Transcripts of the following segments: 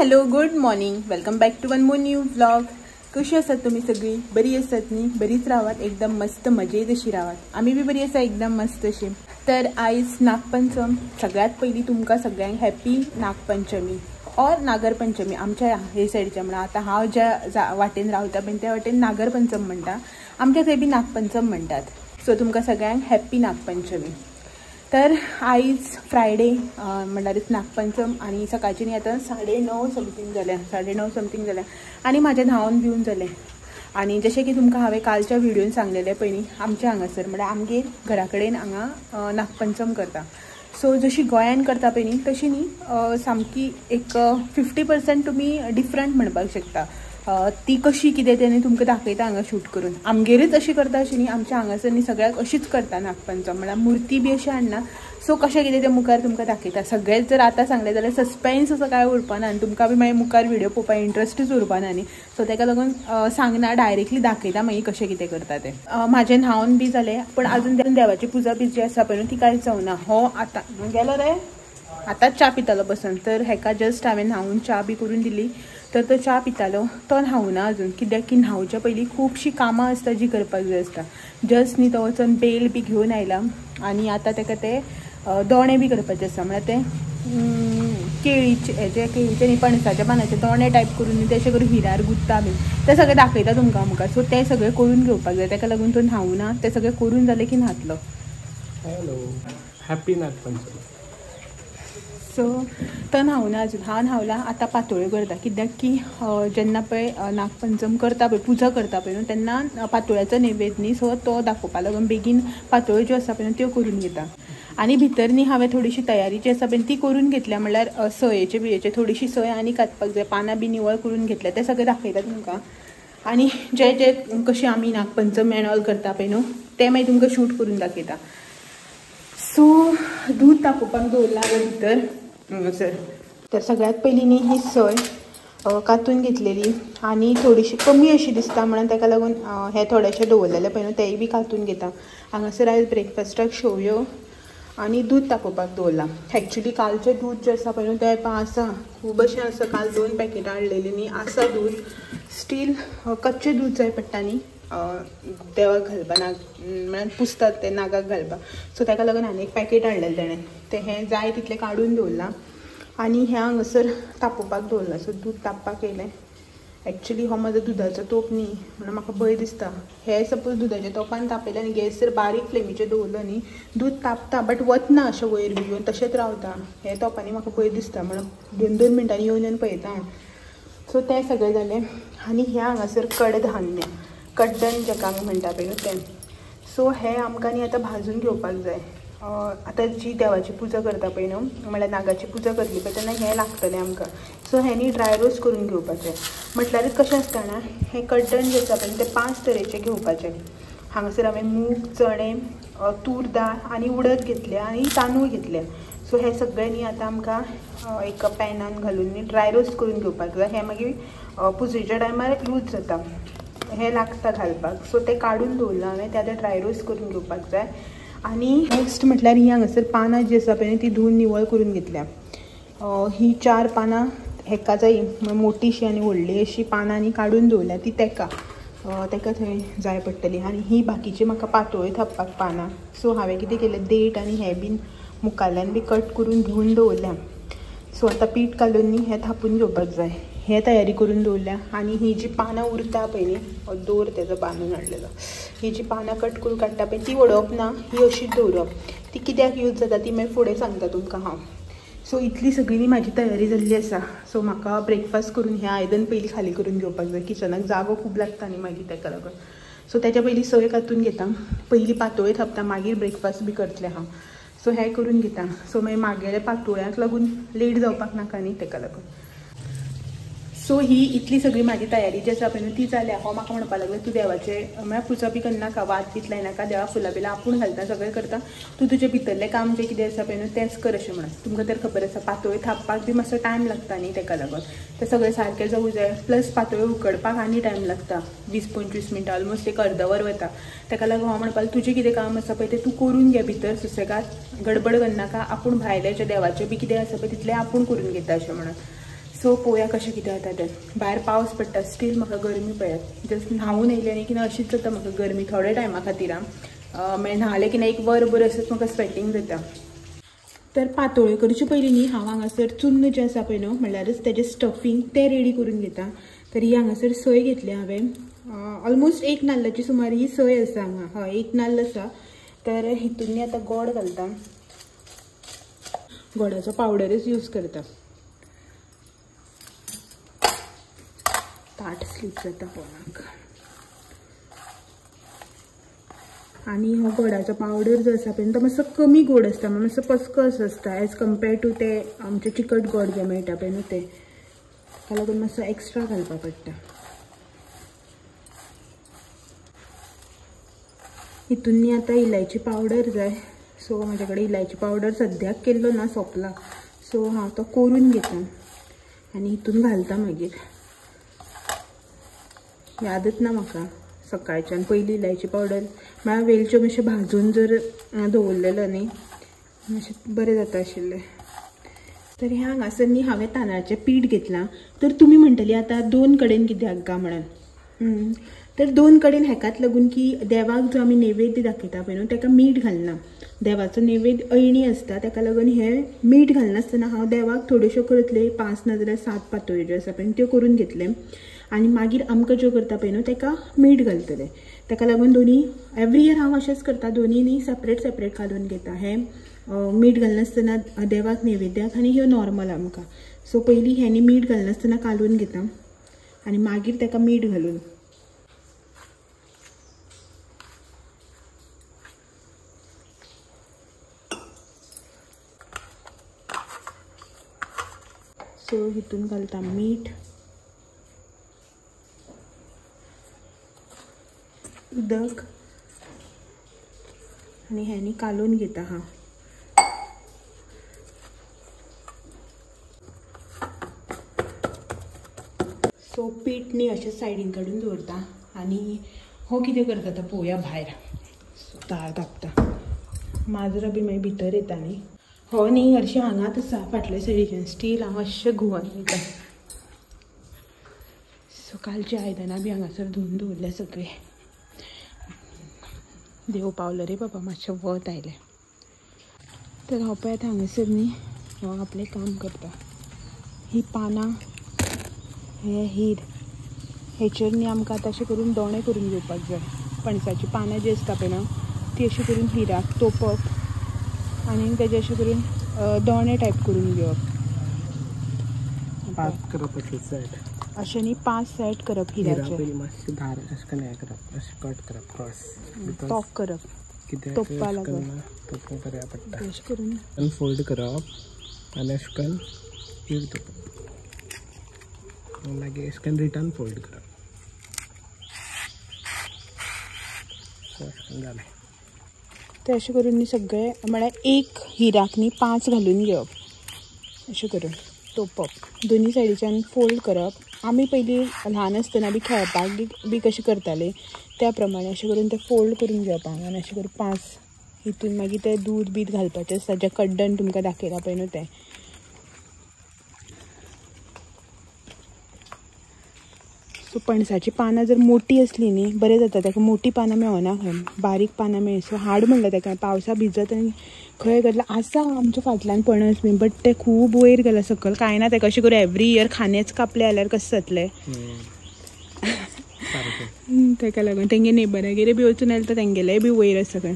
Hello good morning, welcome back to one more new vlog. कशी आसात तुम्ही सगळी? बरी आसात न्ही? बरीच रावात, एकदम मस्त मजेत अशी रावात. आम्ही बी बरी आसा, एकदम मस्त अशी. तर आयज नागपंचम. सगळ्यात पहिली तुमकां सगळ्यांक हॅपी नागपंचमी और नागरपंचमी. आमच्या हे सायडीच्या म्हणा, आता हांव ज्या वाटेन रावता पण त्या वाटेन नागरपंचम म्हणटा, आमच्या थंय बी नागपंचम म्हणटात. सो तुमकां सगळ्यांक हॅपी नागपंचमी. तर आयज फ्रायडे म्हणल्यारच नागपंचम आणि सकाळची न्ही आतां 9:30 समथींग जाल्या, 9:30 समथींग जाल्या आणि म्हाजें न्हावून भिवन जालें. आणि जशें की तुमकां हांवें कालच्या व्हिडिओन सांगलेलें पयलीं, आमच्या हांगासर म्हळ्यार आमगे घरा कडेन हांगा नागपंचम करता. सो जशी गोंयान करता पळय न्ही तशी न्ही सामकी एक 50% तुमी डिफरंट म्हणपाक शकता. ती कशी कितें तें तुमकां दाखयता हांगा शूट करून. आमगेरच अशी करता अशी न्ही, आमच्या हांगासर न्ही सगळ्याक अशीच करता नागपंचम. म्हळ्यार मुर्ती बी अशी हाडना. सो कशें कितें तें मुखार तुमकां दाखयता. सगळेंच जर आतां सांगलें जाल्यार सस्पेन्स असो कांय उरपाना आनी तुमकां बी मागीर मुखार व्हिडिओ पळोवपाक इंट्रस्टूच उरपाना न्ही. सो ताका लागून सांगना, डायरेक्टली दाखयता मागीर कशें कितें करता तें. म्हाजें न्हावून बी जालें, पण आजून देवाची पुजा बी जी आसा पळय ती कांयच जावना. हो आतां गेलो रे, आतांच च्या पितालो बसून. तर हेका जस्ट हांवें न्हावून च्या बी करून दिली. तर तो च्या पितालो, तो न्हावना अजून. कित्याक की न्हावच्या पयलीं खुबशीं कामां आसता जी करपाक जाय आसता. जस्ट न्ही तो वचून बेल बी घेवन आयला आनी आतां ताका ते दोणे बी करपाचे आसा. म्हळ्यार ते केळीचे न्ही पणसाच्या पानाचे दोणे टायप करून न्ही तशें करून हिरार गुत्ता बीन तें सगळें दाखयता तुमकां मुखार. सो तें सगळें करून घेवपाक जाय, ताका लागून तो न्हावना. तें सगळें करून जालें की न्हातलो. Hello, happy Nagpanchami. सो तो न्हावना अजून. हांव न्हावला, आतां पातोळ्यो करता. कित्याक की जेन्ना पळय नागपंचम करता पळय, पुजा करता पळय न्हू, तेन्ना पातोळ्याचो नैवेद न्ही. सो तो दाखोवपा लागून बेगीन पातोळ्यो ज्यो आसा पळय न्हू त्यो करून घेता. आनी भितर न्ही हांवें थोडीशी तयारी जी आसा पळय ती करून घेतल्या. म्हळ्यार सयेचे बियेचे थोडीशी सय आनी कातपाक जाय, पानां बी निवळ करून घेतल्या. तें सगळें दाखयता तुमकां. आनी जे कशी आमी नागपंचम एंड ऑल करता पळय न्हू तें मागीर तुमकां शूट करून दाखयता. सो दूद तापोवपाक दवरला हांवें भितर सर. तर सगळ्यात पयलीं न्ही ही सय कातून घेतलेली आनी थोडीशी कमी अशी दिसता म्हणून ताका लागून हे थोडेशे दवरलेले पळय न्हू तेय बी कातून घेता. हांगासर आयज ब्रेकफास्टाक शेवयो आनी दूद तापोवपाक दवरला. एक्चुली कालचें दूद जें आसा पळय न्हू तें आसा, खूब अशें आसा. काल 2 पॅकेटां हाडलेलीं न्ही, आसा दूद. स्टील कच्चें दूद जाय पडटा न्ही देवाक घालपा, म्हळ्यार पुजतात ते नागाक घालपाक. सो ताका लागून आनी एक पॅकेट हाडलेलें तेणें. तें हें जाय तितलें काडून दवरलां आनी हें हांगासर तापोवपाक दवरलां. सो दूद तापपाक येयलें. एक्चुली हो म्हजो दुदाचो तोप न्ही म्हणून म्हाका भंय दिसता. हे सपोज दुदाच्या तोपान तापयलें आनी गॅसर बारीक फ्लेमीचेर दवरलो न्ही दूद तापता बट वतना अशें वयर बी येवन तशेंच रावता. हे तोपांनी म्हाका भंय दिसता म्हणून 2-2 मिनटांनी येवन पळयता हांव. सो तें सगळें जालें आनी हें हांगासर कडधान्य, कड्डण जेका आमी म्हणटा पळय तें. सो हें आमकां न्ही आतां भाजून घेवपाक जाय. आतां जी देवाची पुजा करता पळय न्हू, म्हळ्यार नागाची पुजा करतली पळय तेन्ना हें लागतलें आमकां. सो हें न्ही ड्राय रोस्ट करून घेवपाचें. म्हटल्यारूच कशें आसता जाणा, हें कड्डण जें आसा पळय तें 5 तरेचें घेवपाचें. हांगासर हांवें मूग, चणे, तूर दाळ आनी उडद घेतले आनी तांदूळ घेतले. सो हें सगळें न्ही आतां आमकां एक पॅनान घालून न्ही ड्राय रोस्ट करून घेवपाक जाय. हें मागीर पुजेच्या टायमार यूज जाता, हें लागता घालपाक. सो तें काडून दवरलां हांवें, तें आतां ड्राय रोस्ट करून घेवपाक जाय. आनी नेक्स्ट म्हटल्यार ही हांगासर पानां जी आसा पळय ती धुवन निवळ करून घेतल्या. ही 4 पानां हेका जायी, मोटीशी आनी व्हडली अशी पानांनी काडून दवरल्या. ती तेका थंय जाय पडटली. आनी ही बाकीची म्हाका पातोळ्यो थापपाक पानां. सो हांवें कितें केलें, देठ आनी हें बीन मुखारल्यान बी कट करून घेवन दवरल्या. सो आतां पीठ घालून न्ही हें थापून घेवपाक जाय. हें तयारी करून दवरल्या. आनी ही जी पानां उरता पळय न्ही, दोर तेजो बांदून हाडलेलो, ही जी पानां कट करून काडटा पळय ती वडोवप ना, ही अशीच दवरप. ती कित्याक यूज जाता ती मागीर फुडें सांगता तुमकां हांव. सो इतली सगळी न्ही म्हाजी तयारी जाल्ली आसा. सो म्हाका ब्रेकफास्ट करून हें आयदन पयलीं खाली करून घेवपाक जाय. किचनाक जागो खूब लागता न्ही मागीर ताका लागून. सो तेच्या पयलीं सय कातून घेता, पयलीं पातोळ्यो थापता, मागीर ब्रेकफास्ट बी करतलें हांव. सो हें करून घेता. सो मागीर म्हागेल्या पातोळ्याक लागून लेट जावपाक नाका न्ही ताका लागून. सो ही इतली सगळी म्हाजी तयारी जी आसा पळय न्हू ती जाल्या. हो म्हाका म्हणपाक लागलो तूं देवाचें म्हळ्यार पुजा बी करनाका, वात बीत लायनाका, देवा फुलां बिलां आपूण घालता, सगळें करता. तूं तुजें भितरलें काम जें कितें आसा पळय न्हू तेंच कर अशें म्हणून. तुमकां तर खबर आसा पातोळ्यो थापपाक बी मातसो टायम लागता न्ही ताका लागून. तें सगळें सारकें जावूं जाय. प्लस पातोळ्यो उकडपाक आनी टायम लागता, 20-25 मिनटां, ऑलमोस्ट एक अर्द वर वता. ताका लागून हांव म्हणपाक लागलो तुजें कितें काम आसा पळय तें तूं करून घे भितर सुसेगाद, गडबड करनाका. आपूण भायलें जें देवाचें बी कितें आसा पळय तितलें आपूण करून घेता अशें म्हणून. सो पळोवया कशें कितें जाता तें. भायर पावस पडटा स्टील म्हाका गरमी पळयात. जस्ट न्हावून येयलें न्ही की अशीच जाता म्हाका गरमी थोड्या टायमा खातीर. मागीर न्हालें की एक वरभर असंच म्हाका स्वेटींग जाता. तर पातोळ्यो करचे पयलीं न्ही हांव हांगासर चुन्न जें आसा पळय न्हू म्हणल्यारच तेजें स्टफींग तें रेडी करून घेता. तर ही हांगासर सोय घेतली हांवें. ऑलमोस्ट 1 नाल्लाची सुमार ही सोय आसा हांगा. हय 1 नाल्ल आसा. तर हितून न्ही आतां गोड घालता. गोडाचो पावडरच यूज करता. ताट स्लीप जाता पोनाक. आणि हो गोडाचो पावडर जो आसा पळय तो मातसो कमी गोड आसता. मातसो पचकस आसता एज कम्पेर्ड टू ते आमचे चिकट गोड जे मेळटा पळय न्हू ते. ताका लागून मातसो एक्स्ट्रा घालपा पडटा. हितून न्ही आतां इलायची पावडर जाय. सो म्हाजे कडेन इलायची पावडर सद्याक केल्लो ना सोंपला. सो हांव तो करून घेता आनी हितून घालता. मागीर यादच ना म्हाका सकाळच्यान पयली इलायची पावडर म्हळ्यार वेलच्यो मातशें भाजून जर दवरलेलो न्ही मातशें बरें जाता आशिल्लें. तर ह्या हांगासर न्ही हांवें तांदळाचें पीठ घेतलां. तर तुमी म्हणटली आतां 2 कडेन कित्याक गा म्हणून. तर 2 कडेन हेकाच लागून की देवाक जो आमी नैवेद्य दाखयता पळय न्हू ताका मीठ घालना. देवाचो नैवेद्य अयणी आसता ताका लागून हें मीठ घालनासतना हांव देवाक थोड्योश्यो करतले 5 नाजाल्यार 7 पातोळ्यो ज्यो आसा पळय त्यो करून घेतले. आनी मागीर आमकां ज्यो करता पळय न्हू ताका मीठ घालतले. ताका लागून दोनी एवरी इयर हांव अशेंच करता. दोनी न्ही सेपरेट सेपरेट घालून घेता. हें मीठ घालनासतना देवाक नैवेद्याक आनी ह्यो नॉर्मल आमकां. सो पयलीं हें मीठ घालनासतना कालून घेता आनी मागीर ताका मीठ घालून. सो हितून घालता मीठ, उदक आनी हें कालून घेता हांव. सो पीठ न्ही अशें सायडीन काडून दवरता आनी हो कितें करता तो पळोवया भायर. सो दार धापता. माजरां बी मागीर भितर येता न्ही. हो न्ही हरशीं हांगाच आसा फाटल्या सायडीच्यान स्टील हांव अशें घुंवन वयता. सो कालची आयदनां बी हांगासर धुवन दवरल्या सगळीं. देव पावलो रे बाबा मातशें वत आयलें. तर हांव पळयत हांगासर न्ही हांव आपलें काम करता. ही पानां हे हीर हेचेर न्ही आमकां आतां अशें करून दोणे करून घेवपाक जाय. पणसाची पानां जी आसता पळय ना ती अशी करून हिराक तोपप आनी तेजे अशें करून दोणे टायप करून घेवप. करप अशें न्ही 5 सेट करप हिराचे. मातशें धार अशें करून हें करप अशें कट करप क्रॉस टॉक करप तोपपा लागून तोपूं करया पडटा. अशें करून अनफोल्ड करप आनी अशें करून हीर तोपप मागीर अशें करून रिटर्न फोल्ड करप. सो अशें करून जालें. ते अशें करून न्ही सगळे म्हळ्यार एक हिराक न्ही 5 घालून घेवप. अशें करून तोपप दोनी सायडीच्यान फोल्ड करप. आमी पयलीं ल्हान आसतना बी खेळपाक बी कशें करताले त्या प्रमाणे अशें करून ते फोल्ड करून घेवप हांगान अशें करून 5. हितून मागीर ते दूद बीद घालपाचें आसता जें कड्डण तुमकां दाखयलां पळय न्हू तें. सो पणसाची पानां जर मोठी असली न्ही बरें जाता. ताका मोठी पानां मेळना खंय बारीक पानां मेळ. सो हाड म्हणलें ताका पावसा भिजत आनी खंय घातला आसा आमच्या फाटल्यान पणस बी बट ते खूब वयर गेला सकयल कांय ना. ताका अशें करून एवरी इयर खांदेच कापले जाल्यार कशें जातलें. ताका लागून तेंगे नेबरागेर बी वचून आयले तर तेंगेलेय बी वयर आसा खंय.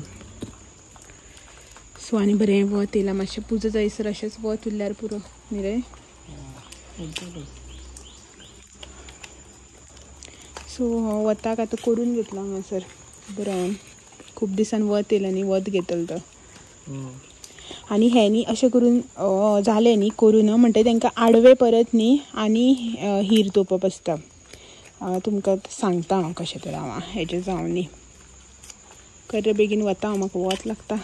सो आनी बरें वत येयलां. मातशें पुजा जायसर अशेंच वत उरल्यार पुरो न्ही रे. सो वताक आतां करून घेतलो हांगासर बरें. खूब दिसान वत येयलें न्ही वत घेतलो तो. आनी हें न्ही अशें करून जालें न्ही करून म्हणटा तांकां आडवे परत न्ही आनी हीर तोपप आसता. तुमकां सांगता हांव कशें तर हांव हेजें जावन न्ही कर बेगीन वता हांव म्हाका वत लागता.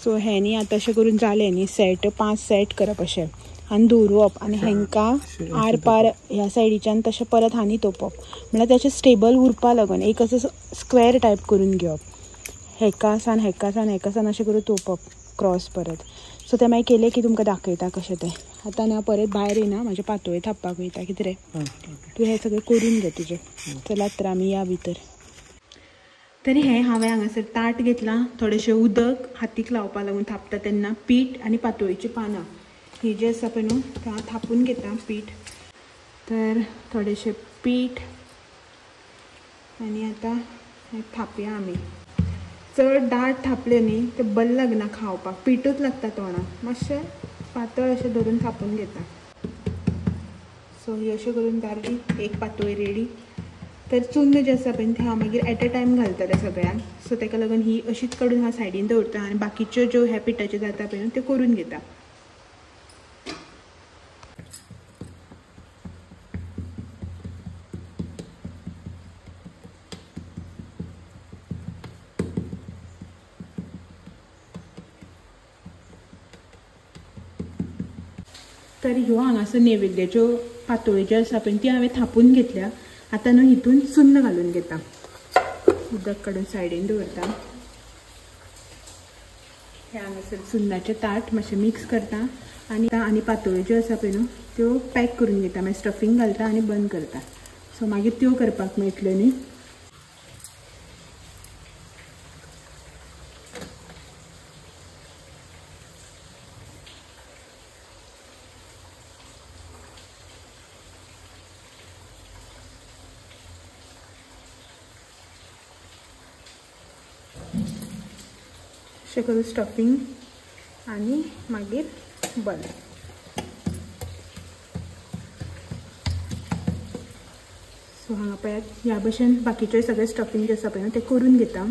सो हें न्ही आतां अशें करून जालें न्ही सेट 5 सेट करप अशें आनी दवरप आनी हेंकां आर पार ह्या सायडीच्यान तशें परत आनी तोपप. म्हळ्यार तेचें स्टेबल उरपा लागून एक असो स्क्वेर टायप करून घेवप. हेका सान अशें करून तोपप. क्रॉस परत. सो ते मागीर केले की तुमकां दाखयता कशें तें. आतां ना परत भायर येना, म्हाजे पातोळी थापपाक वयता. कितें रे तूं हें सगळें करून घे तुजें. चलात तर आमी या भितर. तरी हें हांवें हांगासर ताट घेतलां, थोडेंशें उदक हातीक लावपा लागून थापता तेन्ना, पीठ आनी पातोळीचीं पानां ही जी आसा पळय न्हू तें हांव थापून घेता पीठ. तर थोडेंशें पीठ आनी आतां हें थापया आमी. चड दाट थापलें न्ही तें बरें लागना खावपाक, पीठूच लागता तोंडाक. मातशें पातळ अशें धरून थापून घेता. सो ही अशें करून जाली एक पातोळी रेडी. तर चुन्न जें आसा पळय तें हांव मागीर एट अ टायम घालतलें सगळ्यांक. सो ताका लागून ही अशीच काडून हांव सायडीन दवरता आनी बाकीच्यो ज्यो ह्या पिठाच्यो जाता पळय न्हू त्यो करून घेता. तर ह्यो हांगासर नैवेद्याच्यो पातोळ्यो ज्यो आसा पळय ती हांवें थापून घेतल्या. आतां न्हू हितून चुन्न घालून घेता. उदक काडून सायडीन दवरता. हे हांगासर चुन्नाचें ताट मातशें मिक्स करता आनी पातोळ्यो ज्यो आसा पळय न्हू त्यो पॅक करून घेता. मागीर स्टफींग घालता आनी बंद करता. सो मागीर त्यो करपाक मेळटल्यो न्ही. अशें करून स्टफींग आनी मागीर बंद. सो हांगा पळयात ह्या भशेन बाकीचे सगळे स्टफींग जे आसा पळय न्हू तें करून घेता.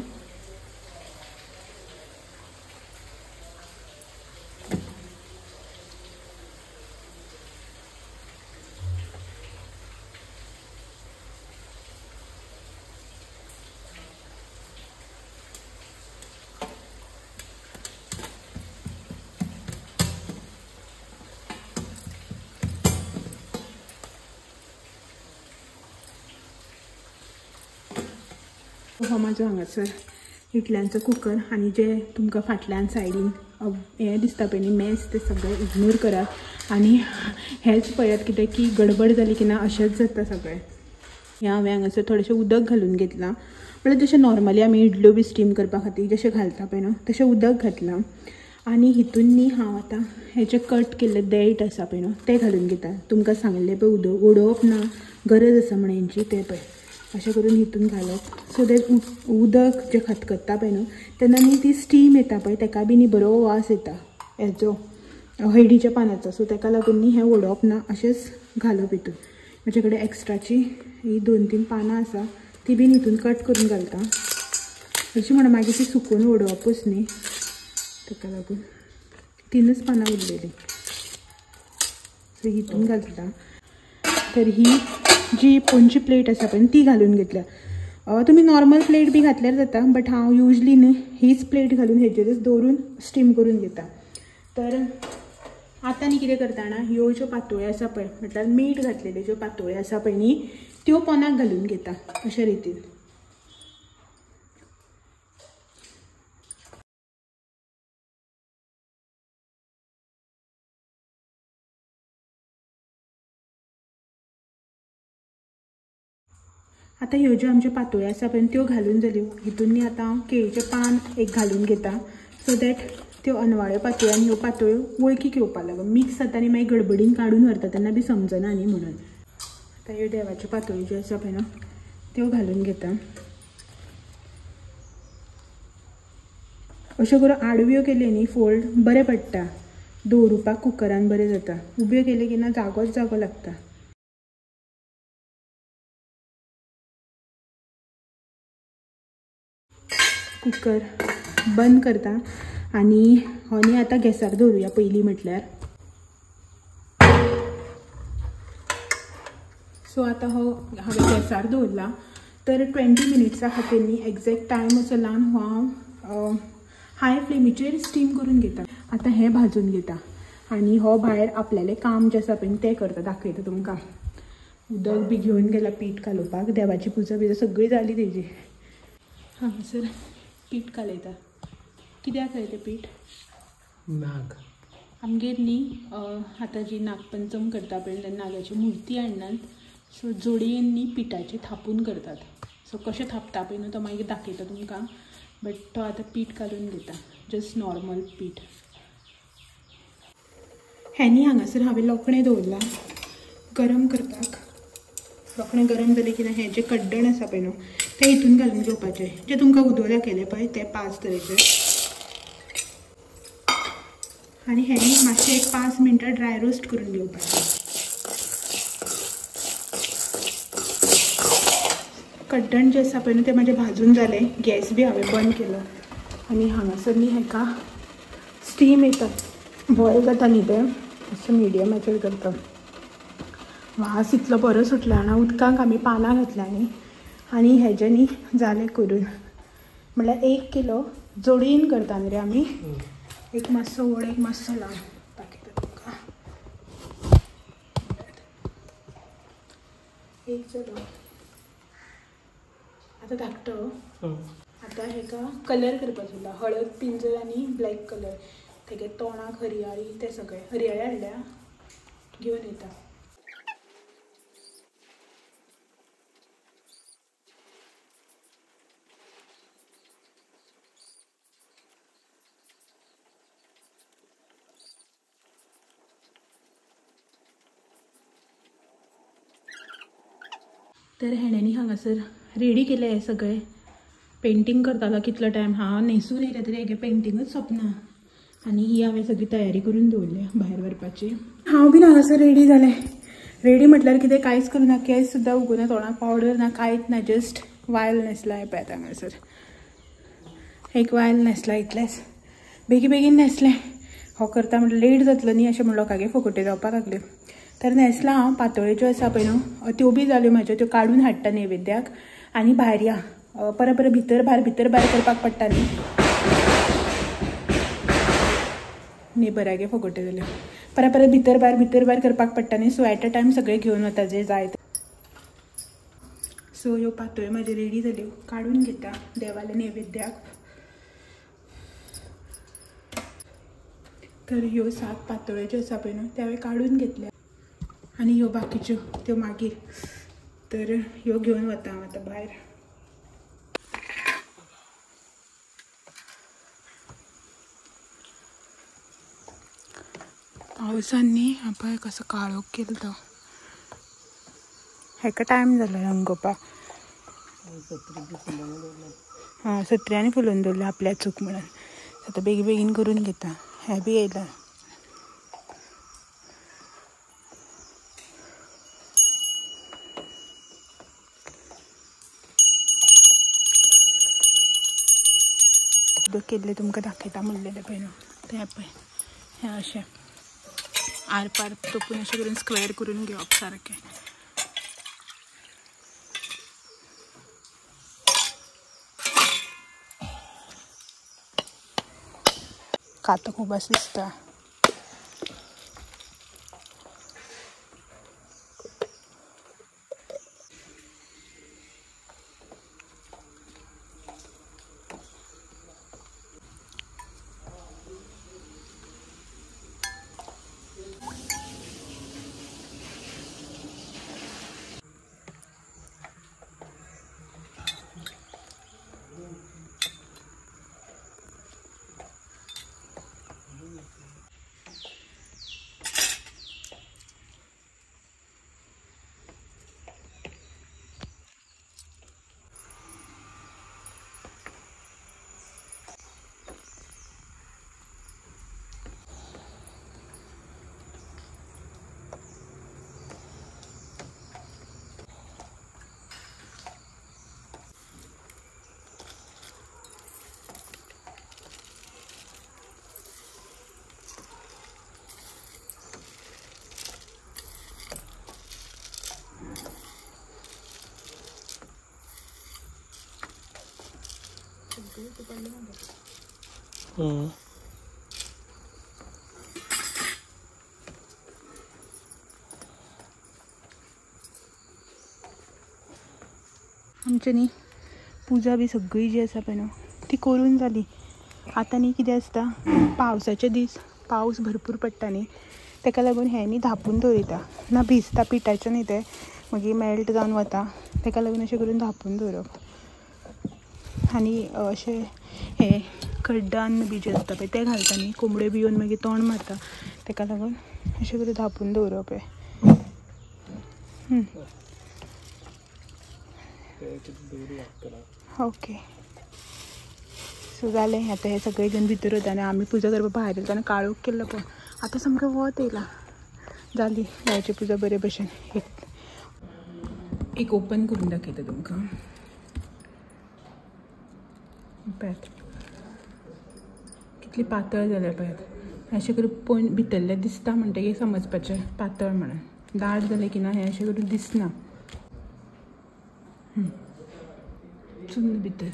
हो म्हाजो हांगासर इटल्यांचो कुकर आनी जे तुमकां फाटल्यान सायडीन हें दिसता पळय न्ही मेस ते सगळें इग्नोर करात आनी हेंच पळयात कित्याक की गडबड जाली की ना अशेंच जाता सगळें. हें हांवें हांगासर थोडेंशें उदक घालून घेतलां. म्हळ्यार जशें नॉर्मली आमी इडल्यो बी स्टीम करपा खातीर जशें घालता पळय न्हू तशें उदक घातलां. आनी हितून न्ही हांव आतां हें जें कट केल्लें देठ आसा पळय न्हू तें घालून घेता. तुमकां सांगलें पळय उदक उडोवप ना, गरज आसा म्हण हेंची तें पळय अशें करून हितून घालप. सो दॅट उदक जें खतखत्ता पळय न्हू तेन्ना न्ही ती स्टीम येता पळय तेका बी न्ही बरो वास येता हेजो हळडीच्या पानाचो. सो तेका लागून न्ही हें ओडोवप ना, अशेंच घालप हितून. म्हजे कडेन एक्स्ट्राची ही 2-3 पानां आसा ती बीन हितून कट करून घालता. अशी म्हण मागीर ती सुकून ओडोवपूच न्ही तेका लागून 3च पानां उरलेलीं. सो हितून घालता. तर ही जी पोंची प्लेट आसा पळय ती घालून घेतल्या. तुमी नॉर्मल प्लेट बी घातल्यार जाता, बट हांव युजली न्ही हीच प्लेट घालून हेजेरच दवरून स्टीम करून घेता. तर आतां न्ही कितें करता जाणा ह्यो ज्यो पातोळ्यो आसा पळय म्हटल्यार मीठ घातलेल्यो ज्यो पातोळ्यो आसा पळय न्ही त्यो पोंदाक घालून घेता अशे रितीन. आतां ह्यो ज्यो आमच्यो पातोळ्यो आसा पळय त्यो घालून जाल्यो. हितून न्ही आतां हांव केळीचें पान एक घालून घेता सो दॅट त्यो अनवाळ्यो पातोळ्यो आनी ह्यो पातोळ्यो वळखीक येवपा लागून मिक्स जाता आनी मागीर गडबडीन काडून व्हरता तेन्ना बी समजना न्ही म्हणून. आतां ह्यो देवाच्यो पातोळ्यो ज्यो आसा पळय न्हू त्यो घालून घेता. अश्यो करून आडव्यो केल्यो न्ही फोल्ड बरें पडटा, दवरुपाक कुकरान बरें जाता. उब्यो केल्यो की ना जागोच जागो लागता. कुकर बंद करता आनी हो न्ही आतां गॅसार दवरुया पयलीं म्हटल्यार. सो आतां हो हांवें गॅसार दवरला. तर 20 मिनिट्सा खातीर न्ही एक्झॅक्ट टायम असो लावन हो हांव हाय फ्लेमीचेर स्टीम करून घेता. आतां हें भाजून घेता आनी हो भायर आपल्यालें काम जें आसा पळय तें करता. दाखयता तुमकां. उदक बी घेवन गेला पीठ घालुपाक. देवाची पुजा बिजा सगळी जाली तेजी. हांगासर पीठ घालयता. कित्याक जाय तें पीठ नाग आमगेर न्ही आतां जी नागपंचम करता पळय तेन्ना नागाची मुर्ती हाडनात. सो जोडयेन न्ही पिठाचे थापून करतात. सो कशें थापता पळय न्हू तो मागीर दाखयता तुमकां. बट तो आतां पीठ घालून घेता, जस्ट नॉर्मल पीठ. हेनी हांगासर हांवें लोकणें दवरला गरम करपाक. लोकणें गरम जालें की हें जें कड्डण आसा पळय न्हू तें हितून घालून घेवपाचें. जें तुमकां उदोल्या केलें पळय तें 5 तरेचें. आनी हें मातशें एक 5 मिनटां ड्राय रोस्ट करून घेवपाचें. कड्डण जें आसा पळय न्हू तें म्हाजें भाजून जालें. गॅस बी हांवें बंद केलो. आनी हांगासर न्ही हेका स्टीम येता, बॉयल जाता न्ही तें मातशें मिडियमाचेर करता. वास इतलो बरो सुटला जाणा. उदकांत आमी पानां घातल्यांनी आनी हेजें न्ही जालें करून. म्हणल्यार 1 किलो जोडयेन करता न्ही रे आमी. एक मातसो व्हड एक मातसो ल्हान दाखयता तुमकां. एक जालो आतां धाकटो. आतां हेका कलर करपाचो उरला. हळद पिंजर आनी ब्लॅक कलर. तेगे तोंडाक हरयाळी तें सगळें. हरयाळी हाडल्या घेवन येता. तर हेणेंनी हांगासर रेडी केलें हें सगळें. पेंटींग करतालो कितलो टायम. हांव न्हेसून येयलें तरी हेगे पेंटींगूच सोंपना. आनी ही हांवें सगळी तयारी करून दवरल्या भायर व्हरपाची. हांव बीन हांगासर रेडी जालें. रेडी म्हटल्यार कितें कांयच करूना. केंस सुद्दां उगुना, तोंडाक पावडर ना, कांयच ना. जस्ट वायल न्हेसला. हें पळयात हांगासर एक वायल न्हेसला. इतलेंच बेगी बेगीन न्हेसलें. हो करता म्हटल्यार लेट जातलो न्ही अशें म्हणून लोकांगे फुकटे जावपाक लागले. तर न्हेसला हांव. पातोळ्यो ज्यो आसा पळय न्हू त्यो बी जाल्यो म्हाज्यो. त्यो काडून हाडटा नैवेद्याक. आनी भायर या परत भितर भायर करपाक पडटा न्ही. नेबरागे फुकटे जाल्यो. परत भितर भायर करपाक पडटा न्ही. सो एट अ टायम सगळें घेवन वता जें जाय तें. सो ह्यो पातोळ्यो म्हाज्यो रेडी जाल्यो. काडून घेता देवाल्या नैवेद्याक. तर ह्यो 7 पातोळ्यो ज्यो आसा पळय न्हू त्या हांवें काडून घेतल्या. आनी ह्यो बाकीच्यो त्यो मागीर. तर ह्यो घेवन वता हांव आतां भायर. पावसान न्ही पळय कसो काळोख केलो तो. हेका टायम जालो रंगोवपाक. हां सत्र्यांनी फुलोवन दवरलें आपल्या चूक म्हणून. आतां बेगीन करून घेता. हें बी येयलां. केल्ले तुमकां दाखयता म्हणलेलें पळय न्हू तें पळय. हें अशें आरपार तोपून अशें करून स्क्वेअर करून घेवप सारकें. कातो खूब असं दिसता. आमची न्ही पुजा बी सगळी जी आसा पळय न्हू ती करून जाली. आतां न्ही कितें आसता पावसाचे दीस पावस भरपूर पडटा न्ही ताका लागून हें न्ही धांपून दवरिता ना भिजता पिठाचें न्ही तें मागीर मेल्ट जावन वता ताका लागून अशें करून धांपून दवरप आनी अशें हें कडधान्य बी जें आसता पळय तें घालता न्ही कोंबड्यो बी येवन मागीर तोंड मारता ताका लागून अशें करून धांपून दवरप हें ओके सो जालें आतां हे सगळे जण भितर वता आनी आमी पुजा करपाक भायर येता आनी काळोख केल्लो पळय आतां सामकें वत येयलां जाली देवाची पुजा बरे भशेन एक ओपन करून दाखयता तुमकां पळयात कितली पातळ जाल्या पळयात अशें करून पळोवन भितरलें दिसता म्हणटकीर समजपाचें पातळ म्हणून दाट जालें की ना हें अशें करून दिसना चुन्न भितर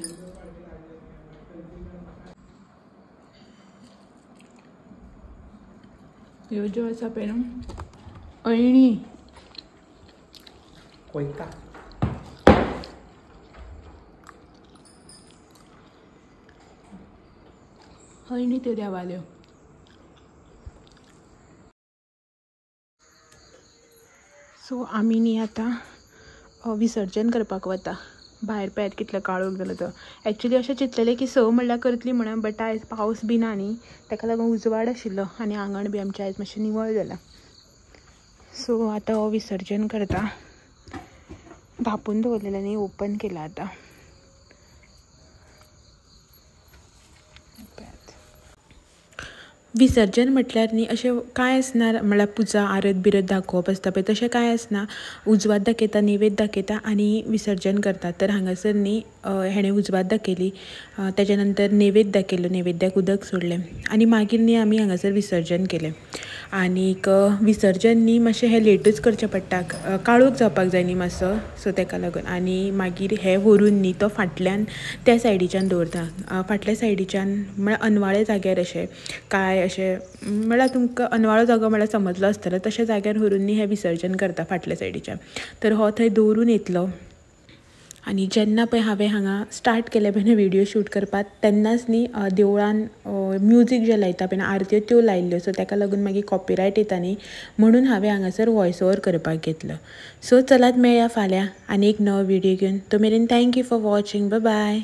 ह्यो ज्यो आसा पळय न्हू अळणी कोयता अळणी त्यो देवाल्यो सो आमी न्ही आतां विसर्जन करपाक वता भायर पळयात कितलो काळोख जालो तो एक्चुली अशें चिंतलेलें की 6 म्हणल्यार करतली म्हणून बट आयज पावस बी ना न्ही ताका लागून उजवाड आशिल्लो आनी आंगण बी आमचें आयज मातशें निवळ जालां सो आतां हो विसर्जन करता धांपून दवरलेलें न्ही ओपन केलां आतां विसर्जन म्हटल्यार न्ही अशें कांय आसना म्हणल्यार पुजा आरत बिरत दाखोवप आसता पळय तशें कांय आसना उजवात दाखयता नैवेद्य दाखयता आनी विसर्जन करता तर हांगासर न्ही हेणें उजवात दाखयली तेज्या नंतर नैवेद्य दाखयलो नैवेद्याक उदक सोडलें आनी मागीर न्ही आमी हांगासर विसर्जन केलें आनीक विसर्जन न्ही मातशें हें लेटूच करचें पडटा काळोख जावपाक जाय न्ही मातसो सो ताका लागून आनी मागीर हें व्हरून न्ही तो फाटल्यान त्या सायडीच्यान दवरता फाटल्या सायडीच्यान म्हळ्यार अनवाळे जाग्यार अशें काय अशें म्हळ्यार तुमकां अनवाळो जागो म्हळ्यार समजलो आसतलो तशा जाग्यार व्हरून न्ही हें विसर्जन करता फाटल्या सायडीच्यान तर हो थंय दवरून येतलो आनी जेन्ना पळय हांवें हांगा स्टार्ट केलें पळय व्हिडियो शूट करपाक तेन्नाच न्ही देवळान म्युजीक जे लायता पळय आरत्यो त्यो लायल्ल्यो सो ताका लागून मागीर कॉपीरायट येता न्ही म्हणून हांवें हांगासर वॉयस ओवर करपाक घेतलो सो चलात मेळया फाल्यां आनी एक नवो व्हिडियो घेवन तो मेरेन थँक्यू फॉर वॉचिंग बाय